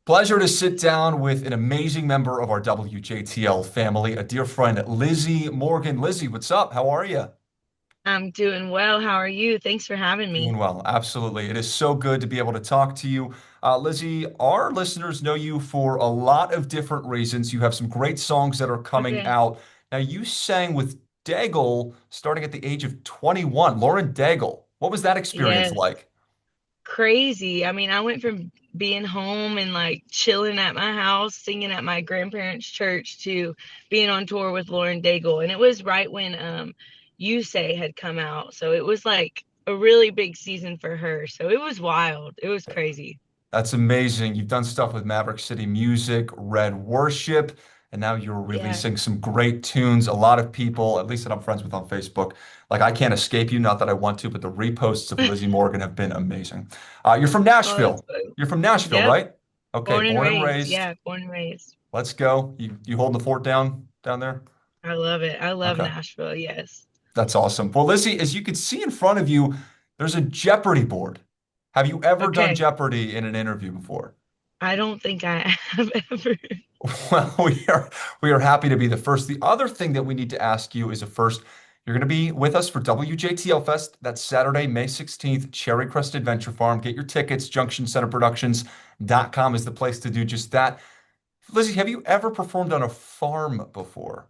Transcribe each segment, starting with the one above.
Pleasure to sit down with an amazing member of our WJTL family, a dear friend, Lizzie Morgan. Lizzie, what's up? How are you? I'm doing well. How are you? Thanks for having me. Doing well, absolutely. It is so good to be able to talk to you. Lizzie, our listeners know you for a lot of different reasons. You have some great songs that are coming Okay. out. Now, you sang with Daigle starting at the age of 21. Lauren Daigle. What was that experience Yes. like? Crazy. I mean, I went from being home and like chilling at my house, singing at my grandparents' church to being on tour with Lauren Daigle. And it was right when You Say had come out. So it was like a really big season for her. So it was wild. It was crazy. That's amazing. You've done stuff with Maverick City Music, Red Worship, and now you're Yeah. releasing some great tunes. A lot of people, at least that I'm friends with on Facebook, like I can't escape you, not that I want to, but the reposts of Lizzie Morgan have been amazing. You're from Oh, that's Nashville. fun. You're from Nashville, Yep. right? Okay, Born and born and raised. raised. Yeah, born and raised. Let's go. You holding the fort down there? I love it. I love Okay, Nashville. Yes. that's awesome. Well, Lizzie, as you can see in front of you, there's a Jeopardy board. Have you ever done Okay. Jeopardy in an interview before? I don't think I have ever. Well, we are happy to be the first. The other thing that we need to ask you is a first. You're going to be with us for WJTL Fest. That's Saturday, May 16th, Cherry Crest Adventure Farm. Get your tickets. JunctionCenterProductions.com is the place to do just that. Lizzie, have you ever performed on a farm before?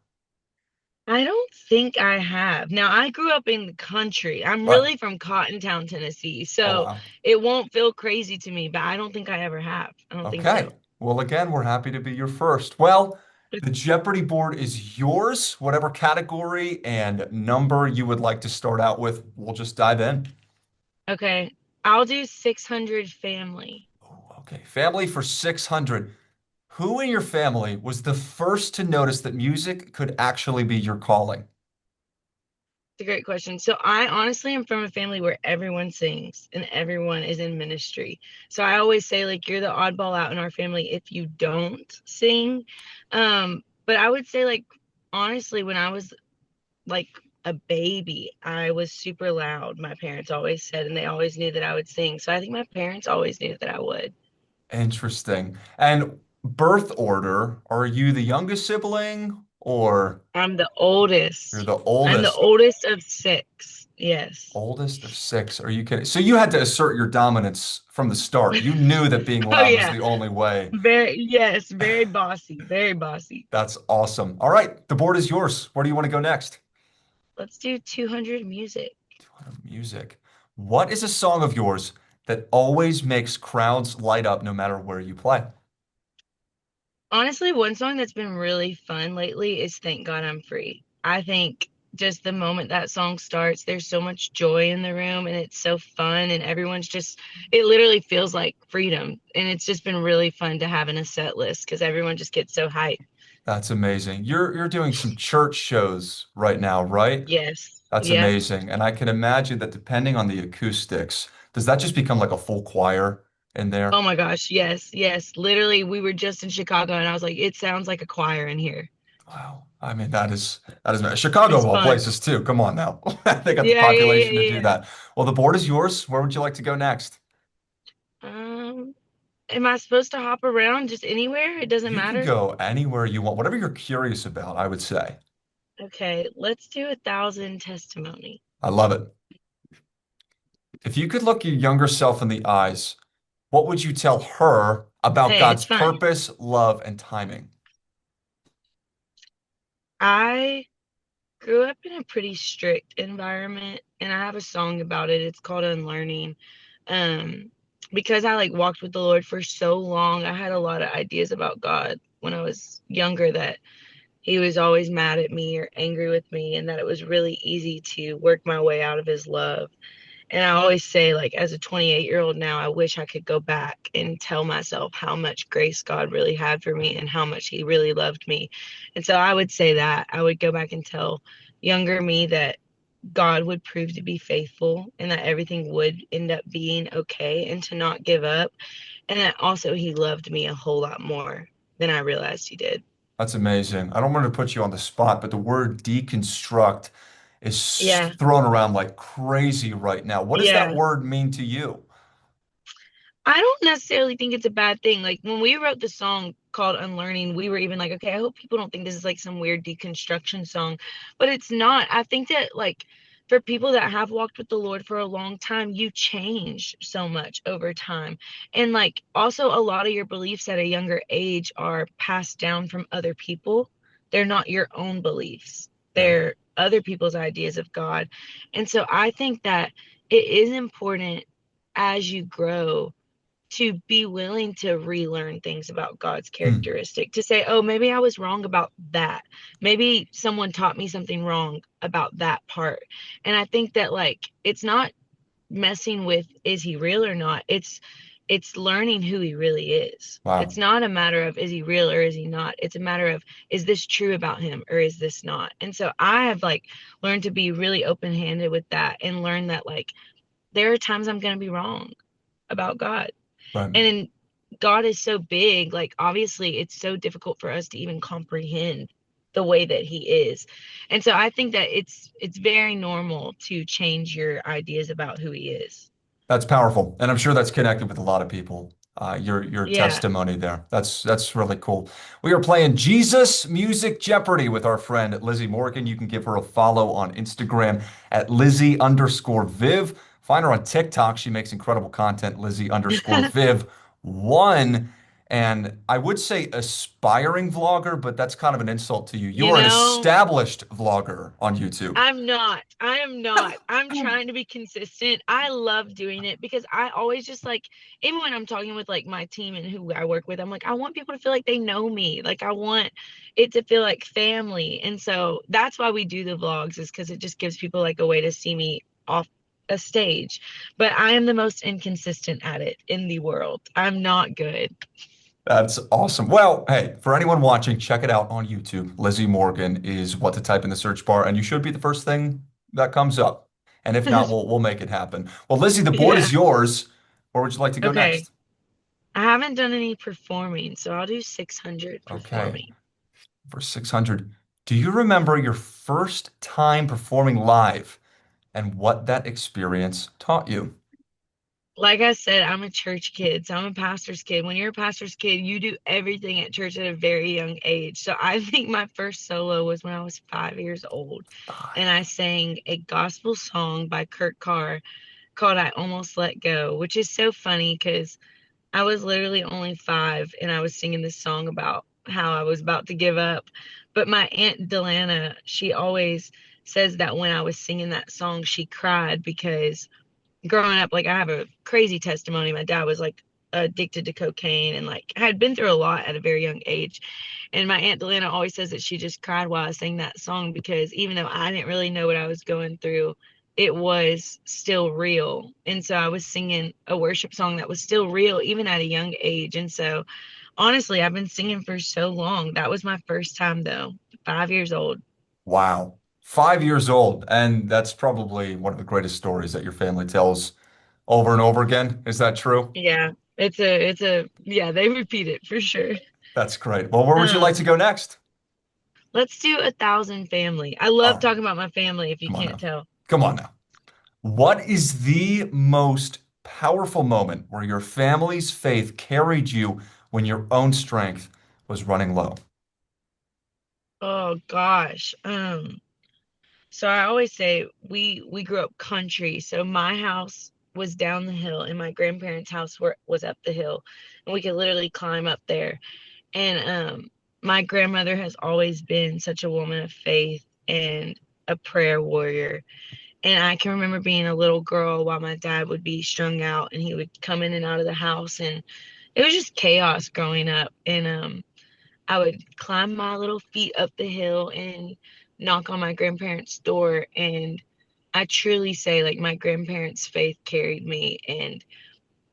I don't think I have. Now, I grew up in the country. I'm Right. really from Cottontown, Tennessee. Oh, So wow. it won't feel crazy to me, but I don't think I ever have. I don't think Okay. so. Well, again, we're happy to be your first. Well, the Jeopardy board is yours. Whatever category and number you would like to start out with, we'll just dive in. Okay. I'll do 600 family. Oh, okay. Family for 600. Who in your family was the first to notice that music could actually be your calling? It's a great question. So I honestly am from a family where everyone sings and everyone is in ministry. So I always say like you're the oddball out in our family if you don't sing. But I would say like honestly when I was like a baby, I was super loud. My parents always said, and they always knew that I would sing. So I think my parents always knew that I would. Interesting. And birth order, are you the youngest sibling or I'm the you're oldest. the I'm the oldest? oldest of six. Yes. Oldest of six. Are you kidding? So you had to assert your dominance from the start. You knew that being Oh loud was yeah. the only way. Very yes, very bossy. Very bossy. That's awesome. All right, the board is yours. Where do you want to go next? Let's do 200 music. Music. What is a song of yours that always makes crowds light up no matter where you play? Honestly, one song that's been really fun lately is Thank God I'm Free. I think just the moment that song starts, there's so much joy in the room and it's so fun and everyone's just it literally feels like freedom. And it's just been really fun to have in a set list because everyone just gets so hyped. That's amazing. You're doing some church shows right now, right? Yes. That's Yep. amazing. And I can imagine that depending on the acoustics, does that just become like a full choir in Oh there? my gosh, yes, yes. Literally, we were just in Chicago and I was like, it sounds like a choir in here. Wow. I mean, that is Chicago It's of all fun. places too. Come on now. They got the Yeah, yeah, yeah, population to yeah, do yeah. that. Well, the board is yours. Where would you like to go next? Um, am I supposed to hop around just anywhere? It doesn't You can matter. go anywhere you want, whatever you're curious about, I would say. Okay, let's do 1,000 testimony. I love it. If you could look your younger self in the eyes, what would you tell her about Hey, God's it's fine. purpose, love, and timing? I grew up in a pretty strict environment and I have a song about it. It's called Unlearning. Um, because I like walked with the Lord for so long, I had a lot of ideas about God when I was younger that he was always mad at me or angry with me and that it was really easy to work my way out of his love. And I always say, like, as a 28-year-old now, I wish I could go back and tell myself how much grace God really had for me and how much He really loved me. And so I would say that I would go back and tell younger me that God would prove to be faithful and that everything would end up being okay and to not give up. And that also He loved me a whole lot more than I realized He did. That's amazing. I don't want to put you on the spot, but the word deconstruct is Yeah. thrown around like crazy right now. What does that Yeah. word mean to you? I don't necessarily think it's a bad thing. Like when we wrote the song called Unlearning, we were even like, okay, I hope people don't think this is like some weird deconstruction song, but it's not. I think that like for people that have walked with the Lord for a long time, you change so much over time. And like also a lot of your beliefs at a younger age are passed down from other people. They're not your own beliefs. Yeah. They're other people's ideas of God. And so I think that it is important as you grow to be willing to relearn things about God's Hmm. characteristic, to say, oh, maybe I was wrong about that. Maybe someone taught me something wrong about that part. And I think that like it's not messing with is he real or not. It's learning who he really is. It's Wow. not a matter of is he real or is he not. It's a matter of is this true about him or is this not. And so I have like learned to be really open-handed with that and learn that like there are times I'm going to be wrong about God. Right. And God is so big, like obviously it's so difficult for us to even comprehend the way that he is. And so I think that it's very normal to change your ideas about who he is. That's powerful, and I'm sure that's connected with a lot of people. Your Yeah. testimony there. That's really cool. We are playing Jesus Music Jeopardy with our friend Lizzie Morgan. You can give her a follow on Instagram at Lizzie_Viv. Find her on TikTok. She makes incredible content, Lizzie_Viv1. And I would say aspiring vlogger, but that's kind of an insult to you. You You are an know, established vlogger on YouTube. I'm not. I am not. I'm trying to be consistent. I love doing it because I always just like, even when I'm talking with like my team and who I work with, I'm like, I want people to feel like they know me. Like, I want it to feel like family. And so that's why we do the vlogs, is because it just gives people like a way to see me off a stage. But I am the most inconsistent at it in the world. I'm not good. That's awesome. Well, hey, for anyone watching, check it out on YouTube. Lizzie Morgan is what to type in the search bar, and you should be the first thing that comes up. And if not, we'll make it happen. Well, Lizzie, the board Yeah. is yours. Where would you like to go Okay. next? I haven't done any performing, so I'll do 600 Okay, performing. for 600. Do you remember your first time performing live and what that experience taught you? Like I said, I'm a church kid, so I'm a pastor's kid. When you're a pastor's kid, you do everything at church at a very young age. So I think my first solo was when I was 5 years old, and I sang a gospel song by Kurt Carr called I Almost Let Go, which is so funny because I was literally only 5 and I was singing this song about how I was about to give up. But my Aunt Delana, she always says that when I was singing that song, she cried because growing up, like I have a crazy testimony. My dad was like addicted to cocaine and like I had been through a lot at a very young age. And my Aunt Delana always says that she just cried while I sang that song because even though I didn't really know what I was going through, it was still real. And so I was singing a worship song that was still real, even at a young age. And so honestly, I've been singing for so long. That was my first time though, 5 years old. Wow. 5 years old. And that's probably one of the greatest stories that your family tells over and over again. Is that true? Yeah, yeah, they repeat it for sure. That's great. Well, where would you like to Um, go next? Let's do 1,000 family. I All love right. talking about my family, if you Come on can't now. tell. Come on now. What is the most powerful moment where your family's faith carried you when your own strength was running low? Oh gosh. So I always say we grew up country. So my house was down the hill and my grandparents' house was up the hill. And we could literally climb up there. And my grandmother has always been such a woman of faith and a prayer warrior. And I can remember being a little girl while my dad would be strung out and he would come in and out of the house and it was just chaos growing up. And I would climb my little feet up the hill and knock on my grandparents' door. And I truly say, like, my grandparents' faith carried me. And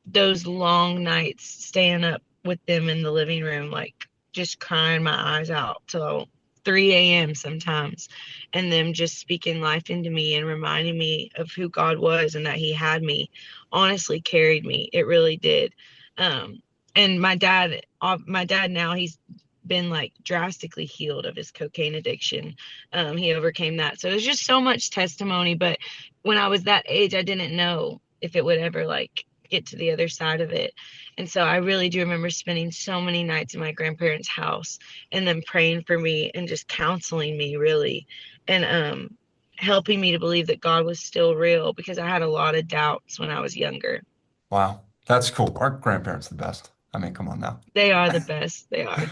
those long nights staying up with them in the living room, like, just crying my eyes out till 3 a.m. sometimes, and them just speaking life into me and reminding me of who God was and that He had me, honestly carried me. It really did. Um, and my dad now, he's been like drastically healed of his cocaine addiction. He overcame that. So there's just so much testimony. But when I was that age, I didn't know if it would ever like get to the other side of it. And so I really do remember spending so many nights in my grandparents' house and them praying for me and just counseling me really, and helping me to believe that God was still real because I had a lot of doubts when I was younger. Wow. That's cool. Our grandparents the best. I mean, come on now. They are the best. They are.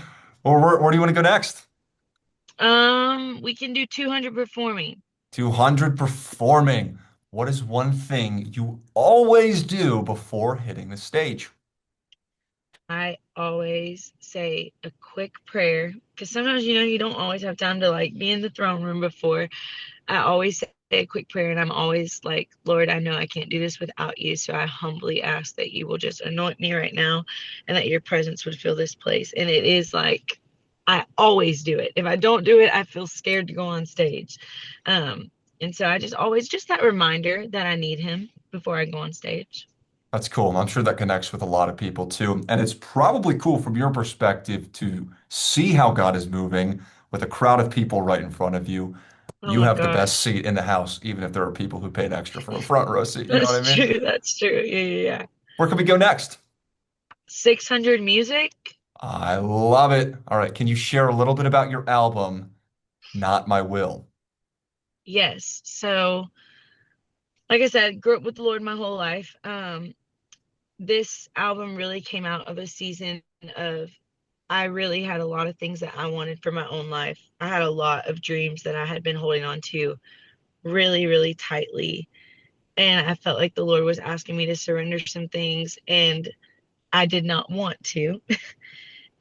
Well, where do you want to go next? We can do 200 performing. 200 performing. What is one thing you always do before hitting the stage? I always say a quick prayer because sometimes you don't always have time to like be in the throne room before. I always say a quick prayer and I'm always like, Lord, I know I can't do this without you. So I humbly ask that you will just anoint me right now and that your presence would fill this place. And it is like, I always do it. If I don't do it, I feel scared to go on stage. Um, and so I just always, just that reminder that I need him before I go on stage. That's cool. And I'm sure that connects with a lot of people too. And it's probably cool from your perspective to see how God is moving with a crowd of people right in front of you. Oh You my have the best gosh. seat in the house, even if there are people who paid extra for a front row seat. You know what I That's mean? true. That's true. Yeah, yeah, yeah. Where can we go next? 600 music? I love it. All right. Can you share a little bit about your album, Not My Will? Yes. So, like I said, grew up with the Lord my whole life. This album really came out of a season of I really had a lot of things that I wanted for my own life. I had a lot of dreams that I had been holding on to really, really tightly. And I felt like the Lord was asking me to surrender some things, and I did not want to.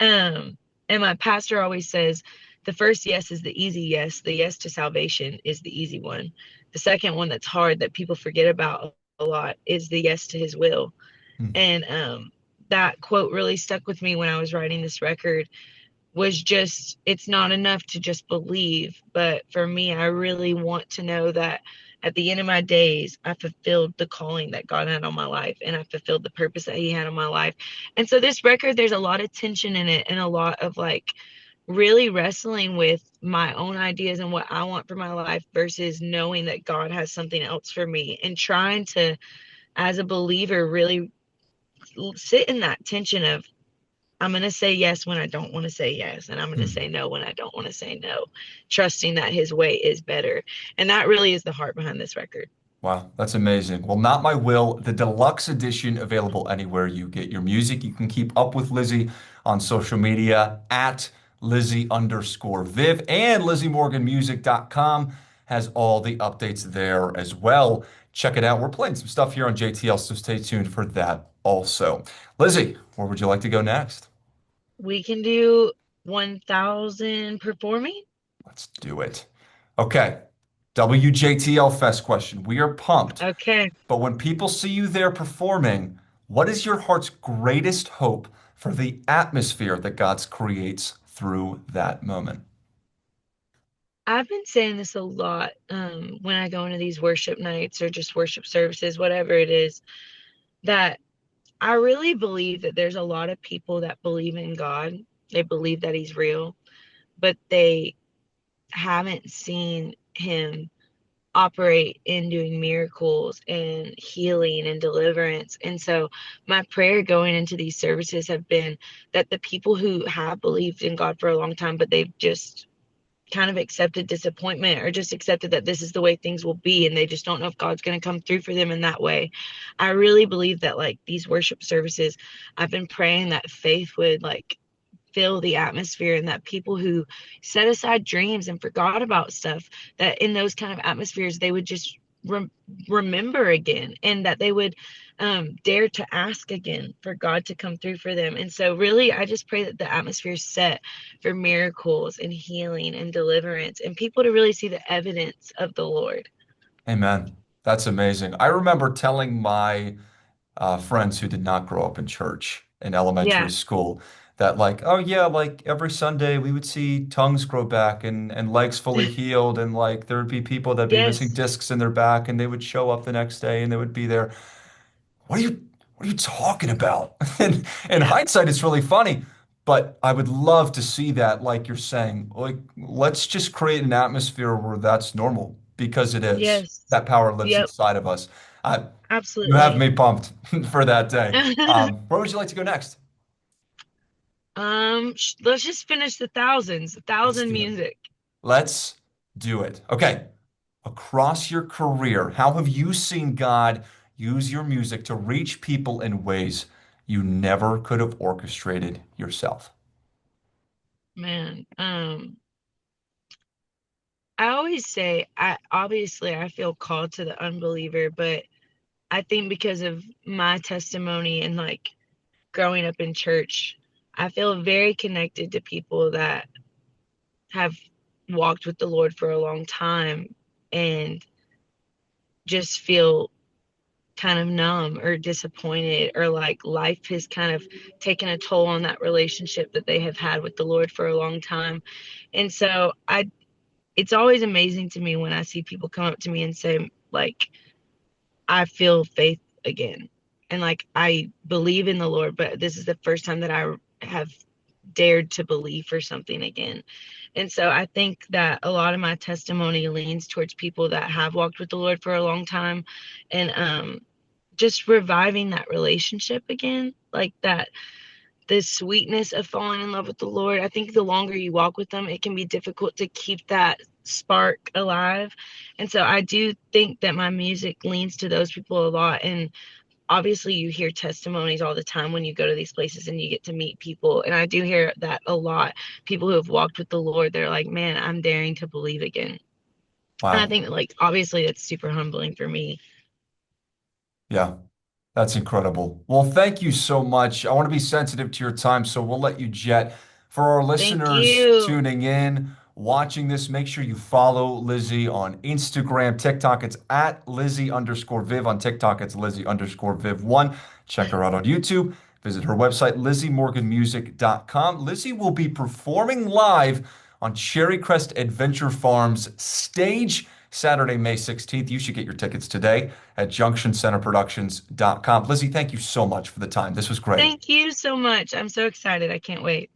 And my pastor always says the first yes is the easy yes. The yes to salvation is the easy one. The second one that's hard that people forget about a lot is the yes to his will. Hmm. And that quote really stuck with me when I was writing this record was just it's not enough to just believe, but for me I really want to know that at the end of my days I fulfilled the calling that God had on my life and I fulfilled the purpose that he had on my life. And so this record, there's a lot of tension in it and a lot of like really wrestling with my own ideas and what I want for my life versus knowing that God has something else for me, and trying to, as a believer, really sit in that tension of I'm going to say yes when I don't want to say yes. And I'm going to Hmm. say no when I don't want to say no, trusting that his way is better. And that really is the heart behind this record. Wow, that's amazing. Well, Not My Will, the deluxe edition available anywhere you get your music. You can keep up with Lizzie on social media at Lizzie_Viv, and LizzieMorganMusic.com has all the updates there as well. Check it out. We're playing some stuff here on JTL, so stay tuned for that also. Lizzie, where would you like to go next? We can do 1,000 performing. Let's do it. Okay, WJTL Fest question. We are pumped. Okay. But when people see you there performing, what is your heart's greatest hope for the atmosphere that God creates through that moment? I've been saying this a lot when I go into these worship nights or just worship services, whatever it is, that I really believe that there's a lot of people that believe in God. They believe that he's real, but they haven't seen him operate in doing miracles and healing and deliverance. And so my prayer going into these services have been that the people who have believed in God for a long time, but they've just kind of accepted disappointment or just accepted that this is the way things will be and they just don't know if God's going to come through for them in that way. I really believe that like these worship services, I've been praying that faith would like fill the atmosphere and that people who set aside dreams and forgot about stuff, that in those kind of atmospheres they would just remember again, and that they would dare to ask again for God to come through for them. And so really I just pray that the atmosphere is set for miracles and healing and deliverance and people to really see the evidence of the Lord. Amen. That's amazing. I remember telling my friends who did not grow up in church in elementary Yeah. school that, like, oh yeah, like every Sunday we would see tongues grow back and legs fully healed, and like there would be people that'd be missing Yes. discs in their back, and they would show up the next day and they would be there. What are you talking about? And in Yeah. hindsight, it's really funny, but I would love to see that, like you're saying, like let's just create an atmosphere where that's normal because it is. Yes. That power lives Yep. inside of us. You have absolutely. me pumped for that day. Where would you like to go next? Let's just finish the thousands, Let's thousand do it. music. Let's do it. Okay. Across your career, how have you seen God use your music to reach people in ways you never could have orchestrated yourself? Man, I always say I obviously I feel called to the unbeliever, but I think because of my testimony and like growing up in church, I feel very connected to people that have walked with the Lord for a long time and just feel kind of numb or disappointed or like life has kind of taken a toll on that relationship that they have had with the Lord for a long time. And so I it's always amazing to me when I see people come up to me and say like I feel faith again. And like I believe in the Lord, but this is the first time that I have dared to believe for something again. And so I think that a lot of my testimony leans towards people that have walked with the Lord for a long time and just reviving that relationship again, like that the sweetness of falling in love with the Lord. I think the longer you walk with them, it can be difficult to keep that spark alive. And so I do think that my music leans to those people a lot. And obviously, you hear testimonies all the time when you go to these places and you get to meet people. And I do hear that a lot. People who have walked with the Lord, they're like, man, I'm daring to believe again. And I Wow. think, like, obviously, that's super humbling for me. Yeah. That's incredible. Well, thank you so much. I want to be sensitive to your time, so we'll let you jet. For our Thank listeners you. tuning in, watching this, make sure you follow Lizzie on Instagram, TikTok. It's at Lizzie_Viv. On TikTok, it's Lizzie_Viv1. Check her out on YouTube. Visit her website, LizzieMorganMusic.com. Lizzie will be performing live on Cherry Crest Adventure Farm's stage Saturday, May 16th. You should get your tickets today at junctioncenterproductions.com. Lizzie, thank you so much for the time. This was great. Thank you so much. I'm so excited. I can't wait.